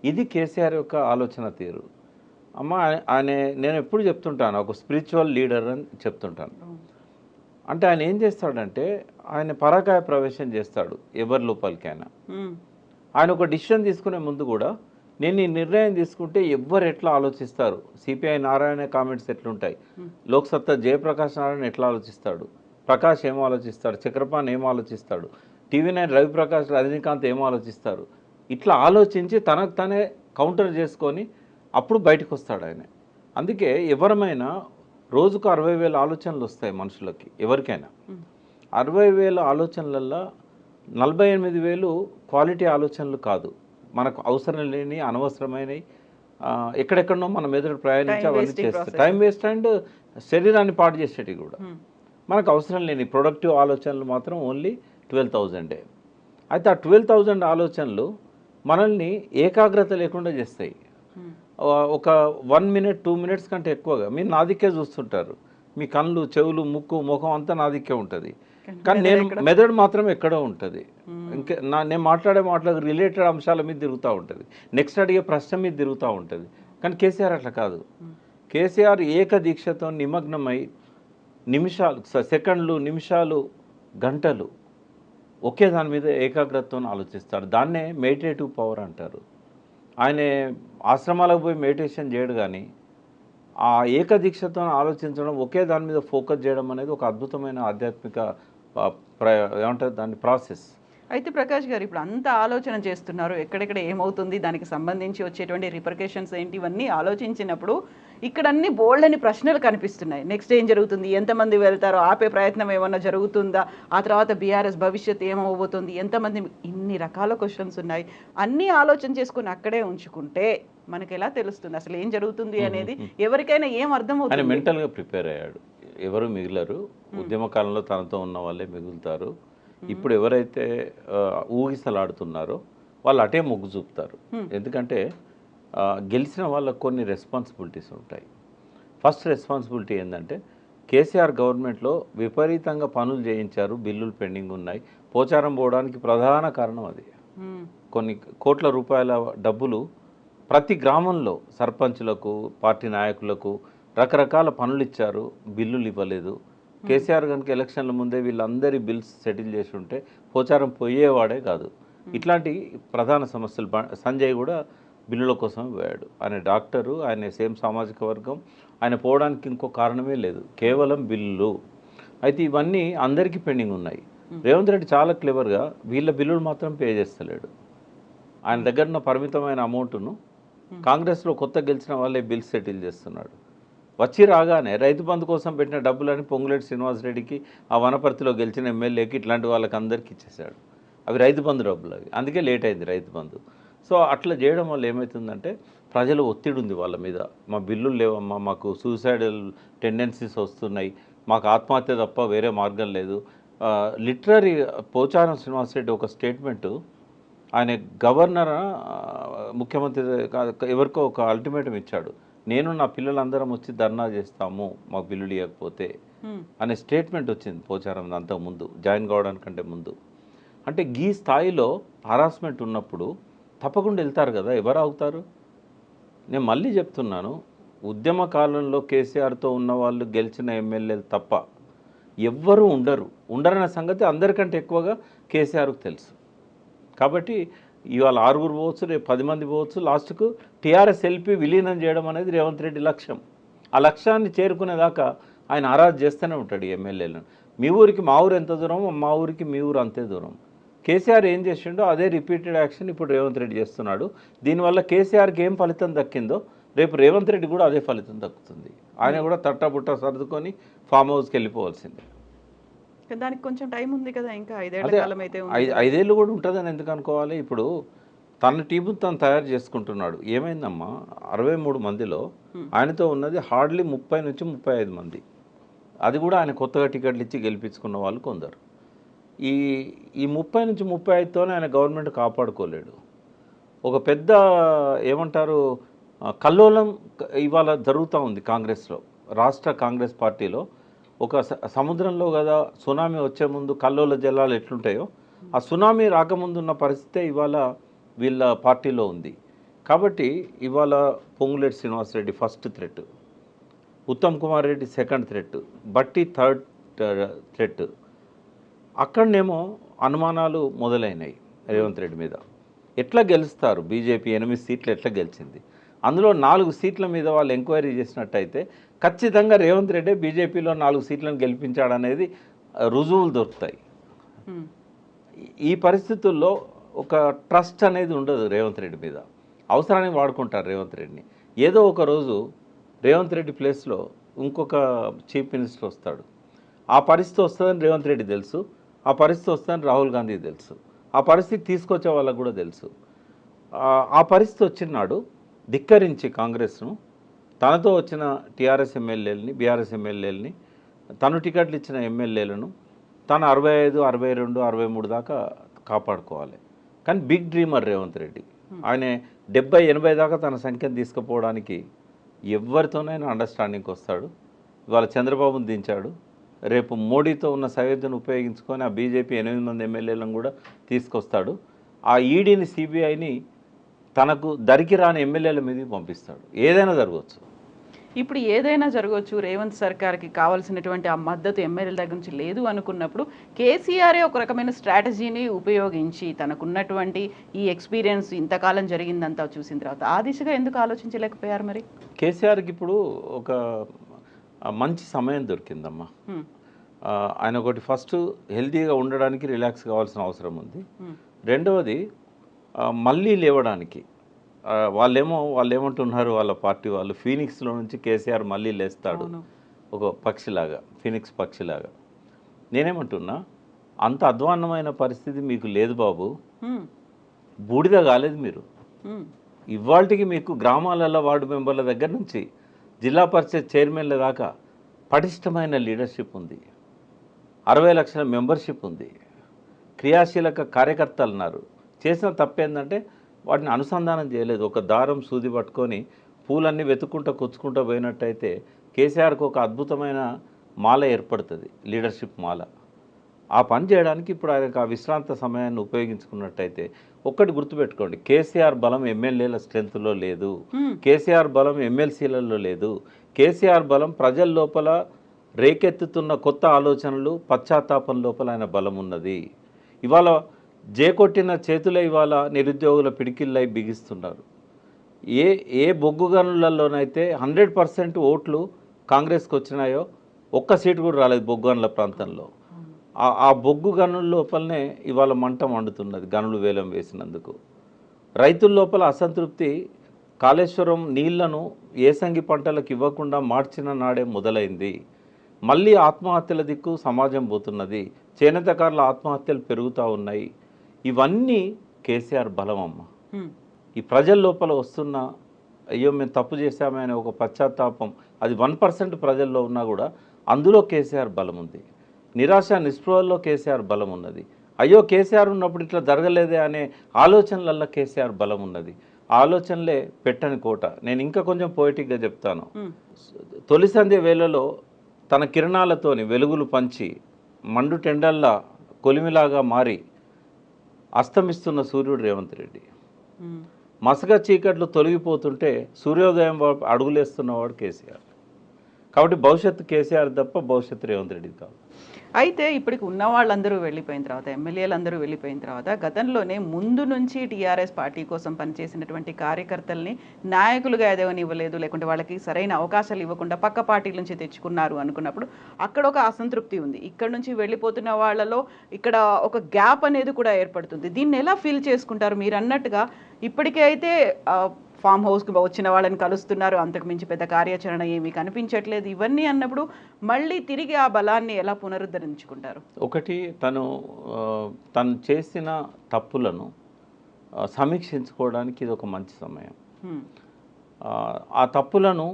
ఇది కేసీఆర్ యొక్క ఆలోచన తీరు. అమ్మ ఆయన నేను ఎప్పుడు చెప్తుంటాను ఒక స్పిరిచువల్ లీడర్ అని చెప్తుంటాను. అంటే ఆయన ఏం చేస్తాడంటే ఆయన పరాకాయ ప్రవేశం చేస్తాడు ఎవరి లోపలికైనా. ఆయన ఒక డిసిషన్ తీసుకునే ముందు కూడా నేను ఈ నిర్ణయం తీసుకుంటే ఎవ్వరు ఎట్లా ఆలోచిస్తారు, సిపిఐ నారాయణ కామెంట్స్ ఎట్లుంటాయి, లోక్సత్తా జయప్రకాష్ నారాయణ ఎట్లా ఆలోచిస్తాడు, ప్రకాష్ ఏమో ఆలోచిస్తాడు, చక్రపాణి ఏమో ఆలోచిస్తాడు, టీవీ9 రవిప్రకాష్ రజనీకాంత్ ఏమో ఆలోచిస్తారు, ఇట్లా ఆలోచించి తనకు తనే కౌంటర్ చేసుకొని అప్పుడు బయటకు వస్తాడు ఆయన. అందుకే ఎవరమైనా రోజుకు 60,000 ఆలోచనలు వస్తాయి మనుషులకి, ఎవరికైనా 60,000 ఆలోచనలల్లో 48,000 క్వాలిటీ ఆలోచనలు కాదు, మనకు అవసరం లేని అనవసరమైనవి ఎక్కడెక్కడనో మన మెదడు ప్రయాణించి అవన్నీ చేస్తాయి, టైం వేస్ట్ అండ్ శరీరాన్ని పాడు చేసేటివి కూడా. మనకు అవసరం లేని ప్రొడక్టివ్ ఆలోచనలు మాత్రం ఓన్లీ 12,000. అయితే ఆ 12,000 ఆలోచనలు మనల్ని ఏకాగ్రత లేకుండా చేస్తాయి. ఒక 1 మినిట్ 2 మినిట్స్ కంటే ఎక్కువగా మీరు నా దిక్కే చూస్తుంటారు, మీ కళ్ళు చెవులు ముక్కు ముఖం అంతా నా దిక్కే ఉంటుంది, కానీ నేను మెదడు మాత్రం ఎక్కడో ఉంటుంది. ఇంకా నేను మాట్లాడే మాటలకు రిలేటెడ్ అంశాల మీద తిరుగుతూ ఉంటుంది, నెక్స్ట్ అడిగే ప్రశ్న మీద తిరుగుతూ ఉంటుంది. కానీ కేసీఆర్ అట్లా కాదు. కేసీఆర్ ఏకదీక్షతో నిమగ్నమై నిమిషాలు, సెకండ్లు, నిమిషాలు, గంటలు ఒకే దాని మీద ఏకాగ్రతతో ఆలోచిస్తాడు. దాన్నే మెడిటేటివ్ పవర్ అంటారు. ఆయన ఆశ్రమాలకు పోయి మెడిటేషన్ చేయడు, కానీ ఆ ఏకదీక్షతో ఆలోచించడం, ఒకే దాని మీద ఫోకస్ చేయడం అనేది ఒక అద్భుతమైన ఆధ్యాత్మిక ఏమంటారు దాని ప్రాసెస్. అయితే ప్రకాష్ గారు ఇప్పుడు అంత ఆలోచన చేస్తున్నారు, ఎక్కడెక్కడ ఏమవుతుంది, దానికి సంబంధించి వచ్చేటువంటి రిపర్కేషన్స్ ఏంటి, ఇవన్నీ ఆలోచించినప్పుడు ఇక్కడ అన్ని బోల్డ్ అని ప్రశ్నలు కనిపిస్తున్నాయి. నెక్స్ట్ ఏం జరుగుతుంది, ఎంతమంది వెళ్తారో, ఆపే ప్రయత్నం ఏమన్నా జరుగుతుందా, ఆ తర్వాత బీఆర్ఎస్ భవిష్యత్తు ఏమవబోతుంది, ఎంతమంది, ఇన్ని రకాల క్వశ్చన్స్ ఉన్నాయి. అన్నీ ఆలోచన చేసుకుని అక్కడే ఉంచుకుంటే మనకి ఎలా తెలుస్తుంది అసలు ఏం జరుగుతుంది అనేది, ఎవరికైనా ఏం అర్థమవుతుంది? ఆయన మెంటల్గా ప్రిపేర్ అయ్యాడు, ఎవరు మిగిలరు, ఉద్యమ కాలంలో తనతో ఉన్న వాళ్ళే మిగులుతారు. ఇప్పుడు ఎవరైతే ఊగిసలాడుతున్నారో వాళ్ళు అటే మొగ్గు చూపుతారు. ఎందుకంటే గెలిచిన వాళ్ళకు కొన్ని రెస్పాన్సిబిలిటీస్ ఉంటాయి. ఫస్ట్ రెస్పాన్సిబిలిటీ ఏంటంటే కేసీఆర్ గవర్నమెంట్లో విపరీతంగా పనులు చేయించారు, బిల్లులు పెండింగ్ ఉన్నాయి, పోచారం పోవడానికి ప్రధాన కారణం అది. కొన్ని కోట్ల రూపాయల డబ్బులు ప్రతి గ్రామంలో సర్పంచులకు, పార్టీ నాయకులకు రకరకాల పనులు ఇచ్చారు, బిల్లులు ఇవ్వలేదు. కేసీఆర్ కనుక ఎలక్షన్ల ముందే వీళ్ళందరి బిల్స్ సెటిల్ చేసి ఉంటే పోచారం పోయేవాడే కాదు. ఇట్లాంటి ప్రధాన సమస్యలు సంజయ్ కూడా బిల్లుల కోసం పోయాడు. ఆయన డాక్టరు, ఆయన సేమ్ సామాజిక వర్గం, ఆయన పోవడానికి ఇంకో కారణమే లేదు, కేవలం బిల్లులు. అయితే ఇవన్నీ అందరికీ పెండింగ్ ఉన్నాయి. రేవంత్ రెడ్డి చాలా క్లెవర్గా వీళ్ళ బిల్లులు మాత్రం పే చేస్తలేడు. ఆయన దగ్గర ఉన్న పరిమితమైన అమౌంట్ను కాంగ్రెస్లో కొత్త గెలిచిన వాళ్ళే బిల్స్ సెటిల్ చేస్తున్నాడు. వచ్చి రాగానే రైతు బంధు కోసం పెట్టిన డబ్బులని పొంగులేటి శ్రీనివాసరెడ్డికి, ఆ వనపర్తిలో గెలిచిన ఎమ్మెల్యేకి, ఇట్లాంటి వాళ్ళకి అందరికీ ఇచ్చేసాడు. అవి రైతు బంధు డబ్బులు అవి, అందుకే లేట్ అయింది రైతు బంధు. సో అట్లా చేయడం వల్ల ఏమవుతుందంటే ప్రజలు ఒత్తిడి ఉంది వాళ్ళ మీద, మా బిల్లులు లేవమ్మా, మాకు సూసైడల్ టెండెన్సీస్ వస్తున్నాయి, మాకు ఆత్మహత్య తప్ప వేరే మార్గం లేదు. లిటరరీ పోచారం శ్రీనివాసరెడ్డి ఒక స్టేట్మెంటు, ఆయన గవర్నర్ ముఖ్యమంత్రి ఎవరికో ఒక అల్టిమేటం ఇచ్చాడు, నేను నా పిల్లలందరం వచ్చి ధర్నా చేస్తాము మాకు బిల్లులు ఇవ్వకపోతే అనే స్టేట్మెంట్ వచ్చింది పోచారం అంతకుముందు, జాయిన్ కావడానికంటే ముందు. అంటే ఈ స్థాయిలో హరాస్మెంట్ ఉన్నప్పుడు తప్పకుండా వెళ్తారు కదా, ఎవరు అవుతారు? నేను మళ్ళీ చెప్తున్నాను, ఉద్యమ కాలంలో కేసీఆర్తో ఉన్న వాళ్ళు గెలిచిన ఎమ్మెల్యేలు తప్ప ఎవ్వరూ ఉండరన్న సంగతి అందరికంటే ఎక్కువగా కేసీఆర్కు తెలుసు. కాబట్టి ఇవాళ 6 పోవచ్చు, రేపు 10 మంది పోవచ్చు, లాస్ట్కు టీఆర్ఎస్ ఎల్పీ విలీనం చేయడం అనేది రేవంత్ రెడ్డి లక్ష్యం. ఆ లక్ష్యాన్ని చేరుకునేదాకా ఆయన ఆరాధన చేస్తూనే ఉంటాడు ఈ ఎమ్మెల్యేలను. మీ ఊరికి మా ఊరు ఎంత దూరం, మా ఊరికి మీ ఊరు అంతే దూరం. కేసీఆర్ ఏం చేసిండో అదే రిపీటెడ్ యాక్షన్ ఇప్పుడు రేవంత్ రెడ్డి చేస్తున్నాడు. దీనివల్ల కేసీఆర్కి ఏం ఫలితం దక్కిందో రేపు రేవంత్ రెడ్డి కూడా అదే ఫలితం దక్కుతుంది. ఆయన కూడా తట్టబుట్ట సర్దుకొని ఫామ్ హౌస్కి వెళ్ళిపోవాల్సిందే. దానికి కొంచెం టైం ఉంది కదా, ఇంకా 5 ఏళ్ల కాలం అయితే 5 ఏళ్ళు కూడా ఉంటుందని ఎందుకు అనుకోవాలి? ఇప్పుడు తన టీము తను తయారు చేసుకుంటున్నాడు. ఏమైందమ్మా, 63 మందిలో ఆయనతో ఉన్నది హార్డ్లీ 30 నుంచి 35 మంది. అది కూడా ఆయన కొత్తగా టికెట్లు ఇచ్చి గెలిపించుకున్న వాళ్ళు కొందరు. ఈ 30 నుంచి 35తోనే ఆయన గవర్నమెంట్ కాపాడుకోలేడు. ఒక పెద్ద ఏమంటారు కల్లోలం ఇవాళ జరుగుతూ ఉంది కాంగ్రెస్లో, రాష్ట్ర కాంగ్రెస్ పార్టీలో. ఒక సముద్రంలో కదా సునామీ వచ్చే ముందు కల్లోల జలాలు ఎట్లుంటాయో, ఆ సునామీ రాకముందు ఉన్న పరిస్థితే ఇవాళ వీళ్ళ పార్టీలో ఉంది. కాబట్టి ఇవాళ Ponguleti Srinivasa Reddy first threat, Uttam Kumar Reddy second threat, Bhatti third threat. అక్కడనేమో అనుమానాలు మొదలైనాయి రేవంత్ రెడ్డి మీద. ఎట్లా గెలుస్తారు? బీజేపీ 8 సీట్లు ఎట్లా గెలిచింది? అందులో 4 సీట్ల మీద వాళ్ళు ఎంక్వైరీ చేసినట్టయితే ఖచ్చితంగా రేవంత్ రెడ్డి బీజేపీలో 4 సీట్లను గెలిపించాడనేది రుజువులు దొరుకుతాయి. ఈ పరిస్థితుల్లో ఒక ట్రస్ట్ అనేది ఉండదు రేవంత్ రెడ్డి మీద. అవసరానికి వాడుకుంటారు రేవంత్ రెడ్డిని. ఏదో ఒక రోజు రేవంత్ రెడ్డి ప్లేస్లో ఇంకొక చీఫ్ మినిస్టర్ వస్తాడు. ఆ పరిస్థితి వస్తుందని రేవంత్ రెడ్డి తెలుసు, ఆ పరిస్థితి వస్తుందని రాహుల్ గాంధీకి తెలుసు, ఆ పరిస్థితి తీసుకొచ్చే వాళ్ళకు కూడా తెలుసు. ఆ పరిస్థితి వచ్చినాడు ధిక్కరించి కాంగ్రెస్ను, తనతో వచ్చిన టీఆర్ఎస్ ఎమ్మెల్యేలని, బీఆర్ఎస్ ఎమ్మెల్యేలని, తను టికెట్లు ఇచ్చిన ఎమ్మెల్యేలను తను 65, 62, 63 దాకా కాపాడుకోవాలి. కానీ బిగ్ డ్రీమర్ రేవంత్ రెడ్డి. ఆయన 70, 80 దాకా తన సంఖ్యను తీసుకుపోవడానికి ఎవరితోనైనా అండర్స్టాండింగ్కి వస్తాడు. ఇవాళ చంద్రబాబును దించాడు, రేపు మోడీతో ఉన్న సయోధ్యను ఉపయోగించుకొని ఆ బీజేపీ 8 మంది ఎమ్మెల్యేలను కూడా తీసుకొస్తాడు. ఆ ఈడీని, సిబిఐని తనకు దరికి రాని ఎమ్మెల్యేల మీదకి పంపిస్తాడు. ఏదైనా జరగవచ్చు. ఇప్పుడు ఏదైనా జరగవచ్చు. రేవంత్ సర్కార్కి కావాల్సినటువంటి ఆ మద్దతు ఎమ్మెల్యేల దగ్గర నుంచి లేదు అనుకున్నప్పుడు కేసీఆరే ఒక రకమైన స్ట్రాటజీని ఉపయోగించి తనకున్నటువంటి ఈ ఎక్స్పీరియన్స్ ఇంతకాలం జరిగిందంతా చూసిన తర్వాత ఆ దిశగా ఎందుకు ఆలోచించలేకపోయారు మరి? కేసీఆర్కి ఇప్పుడు ఒక మంచి సమయం దొరికిందమ్మా. ఆయన ఒకటి ఫస్ట్ హెల్తీగా ఉండడానికి రిలాక్స్ కావాల్సిన అవసరం ఉంది. రెండవది మళ్ళీ లేవడానికి వాళ్ళు ఏమంటున్నారు, వాళ్ళ పార్టీ వాళ్ళు, ఫీనిక్స్లో నుంచి కేసీఆర్ మళ్ళీ లేస్తాడు ఒక పక్షిలాగా, ఫీనిక్స్ పక్షిలాగా. నేనేమంటున్నా, అంత అధ్వాన్నమైన పరిస్థితి మీకు లేదు బాబు, బూడిద కాలేదు మీరు. ఇవాళకి మీకు గ్రామాలలో వార్డు మెంబర్ల దగ్గర నుంచి జిల్లా పరిషత్ చైర్మన్ల దాకా పటిష్టమైన లీడర్షిప్ ఉంది, 60 లక్షల మెంబర్షిప్ ఉంది, క్రియాశీలక కార్యకర్తలు ఉన్నారు. చేసిన తప్పేందంటే వాటిని అనుసంధానం చేయలేదు. ఒక దారం సూది పట్టుకొని పూలన్నీ వెతుక్కుంటూ కూర్చుకుంటూ పోయినట్టయితే కేసీఆర్కి ఒక అద్భుతమైన మాల ఏర్పడుతుంది, లీడర్షిప్ మాల. ఆ పని చేయడానికి ఇప్పుడు ఆయనకు ఆ విశ్రాంత సమయాన్ని ఉపయోగించుకున్నట్టయితే ఒక్కటి గుర్తుపెట్టుకోండి, కేసీఆర్ బలం ఎమ్మెల్యేల స్ట్రెంత్లో లేదు, కేసీఆర్ బలం ఎమ్మెల్సీలలో లేదు. కేసీఆర్ బలం ప్రజల లోపల రేకెత్తుతున్న కొత్త ఆలోచనలు, పశ్చాత్తాపం లోపల ఆయన బలం ఉన్నది. ఇవాళ జేకొట్టిన చేతులే ఇవాళ నిరుద్యోగుల పిడికిళ్ళై బిగిస్తున్నారు. ఏ బొగ్గు గనులలోనైతే 100% ఓట్లు కాంగ్రెస్కి వచ్చినాయో ఒక్క సీటు కూడా రాలేదు బొగ్గు గనుల ప్రాంతంలో. ఆ బొగ్గు గనుల లోపలనే ఇవాళ మంట మండుతున్నది, గనులు వేలం వేసినందుకు. రైతుల లోపల అసంతృప్తి, కాళేశ్వరం నీళ్లను ఏసంగి పంటలకు ఇవ్వకుండా మార్చిన నాడే మొదలైంది. మళ్ళీ ఆత్మహత్యల దిక్కు సమాజం పోతున్నది, చేనేతకారుల ఆత్మహత్యలు పెరుగుతూ ఉన్నాయి. ఇవన్నీ కేసీఆర్ బలమమ్మ. ఈ ప్రజల లోపల వస్తున్న అయ్యో మేము తప్పు చేశామే అనే ఒక పశ్చాత్తాపం, అది 1% ప్రజల్లో ఉన్నా కూడా అందులో కేసీఆర్ బలం ఉంది. నిరాశ నిస్పృహల్లో కేసీఆర్ బలం ఉన్నది. అయ్యో కేసీఆర్ ఉన్నప్పుడు ఇట్లా జరగలేదే అనే ఆలోచనలల్లో కేసీఆర్ బలం ఉన్నది. ఆలోచనలే పెట్టని కోట. నేను ఇంకా కొంచెం పోయిటిక్గా చెప్తాను. తొలి సంధ్య వేళలో తన కిరణాలతోని వెలుగులు పంచి మండు టెండల్లా కొలిమిలాగా మారి అస్తమిస్తున్న సూర్యుడు రేవంత్ రెడ్డి. మసక చీకట్లు తొలగిపోతుంటే సూర్యోదయం అడుగులేస్తున్నవాడు కేసీఆర్. కాబట్టి భవిష్యత్తు కేసీఆర్ తప్ప భవిష్యత్తు రేవంత్ రెడ్డి కాదు. అయితే ఇప్పటికి ఉన్న వాళ్ళందరూ వెళ్ళిపోయిన తర్వాత, ఎమ్మెల్యేలందరూ వెళ్ళిపోయిన తర్వాత, గతంలోనే ముందు నుంచి టీఆర్ఎస్ పార్టీ కోసం పనిచేసినటువంటి కార్యకర్తల్ని నాయకులుగా ఎదవనివ్వలేదు, లేకుంటే వాళ్ళకి సరైన అవకాశాలు ఇవ్వకుండా పక్క పార్టీల నుంచి తెచ్చుకున్నారు అనుకున్నప్పుడు అక్కడ ఒక అసంతృప్తి ఉంది. ఇక్కడ నుంచి వెళ్ళిపోతున్న వాళ్ళలో ఇక్కడ ఒక గ్యాప్ అనేది కూడా ఏర్పడుతుంది. దీన్ని ఎలా ఫీల్ చేసుకుంటారు? మీరు అన్నట్టుగా ఇప్పటికే అయితే ఫామ్ హౌస్కి వచ్చిన వాళ్ళని కలుస్తున్నారు, అంతకు మించి పెద్ద కార్యాచరణ ఏమీ కనిపించట్లేదు. ఇవన్నీ అన్నప్పుడు మళ్ళీ తిరిగి ఆ బలాన్ని ఎలా పునరుద్ధరించుకుంటారు? ఒకటి, తను చేసిన తప్పులను సమీక్షించుకోవడానికి ఇది ఒక మంచి సమయం. ఆ తప్పులను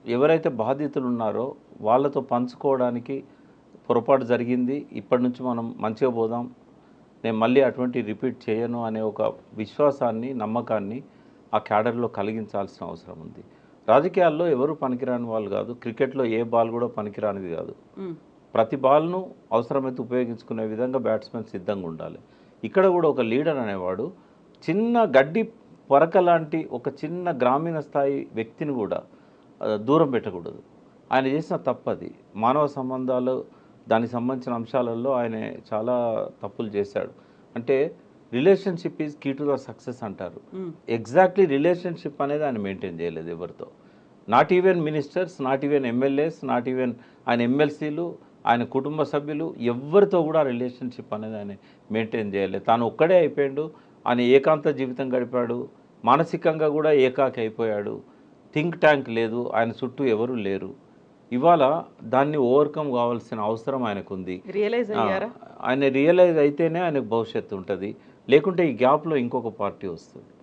ఎవరైతే బాధితులు ఉన్నారో వాళ్ళతో పంచుకోవడానికి పొరపాటు జరిగింది, ఇప్పటి నుంచి మనం మంచిగా పోదాం, నేను మళ్ళీ అటువంటి రిపీట్ చేయను అనే ఒక విశ్వాసాన్ని, నమ్మకాన్ని ఆ క్యాడర్లో కలిగించాల్సిన అవసరం ఉంది. రాజకీయాల్లో ఎవరు పనికిరాని వాళ్ళు కాదు, క్రికెట్లో ఏ బాల్ కూడా పనికిరానిది కాదు. ప్రతి బాల్ను అవసరమైతే ఉపయోగించుకునే విధంగా బ్యాట్స్మెన్ సిద్ధంగా ఉండాలి. ఇక్కడ కూడా ఒక లీడర్ అనేవాడు చిన్న గడ్డి పొరక లాంటి ఒక చిన్న గ్రామీణ స్థాయి వ్యక్తిని కూడా దూరం పెట్టకూడదు. ఆయన చేసిన తప్పది. మానవ సంబంధాలు దానికి సంబంధించిన అంశాలలో ఆయన చాలా తప్పులు చేశాడు. అంటే relationship is key to the success అంటారు. ఎగ్జాక్ట్లీ రిలేషన్షిప్ అనేది ఆయన మెయింటైన్ చేయలేదు ఎవరితో. Not even ministers, not even MLAs, not even ఆయన ఎమ్మెల్సీలు, ఆయన కుటుంబ సభ్యులు ఎవరితో కూడా రిలేషన్షిప్ అనేది ఆయన మెయింటైన్ చేయలేదు. తాను ఒక్కడే అయిపోయాడు. ఆయన ఏకాంత జీవితం గడిపాడు. మానసికంగా కూడా ఏకాకి అయిపోయాడు. థింక్ ట్యాంక్ లేదు, ఆయన చుట్టూ ఎవరు లేరు. ఇవాళ దాన్ని ఓవర్కమ్ కావాల్సిన అవసరం ఆయనకుంది. రియలైజ్ అయ్యారా? ఆయన రియలైజ్ అయితేనే ఆయనకు భవిష్యత్తు ఉంటుంది. లేకుంటే ఈ గ్యాప్లో ఇంకొక పార్టీ వస్తుంది.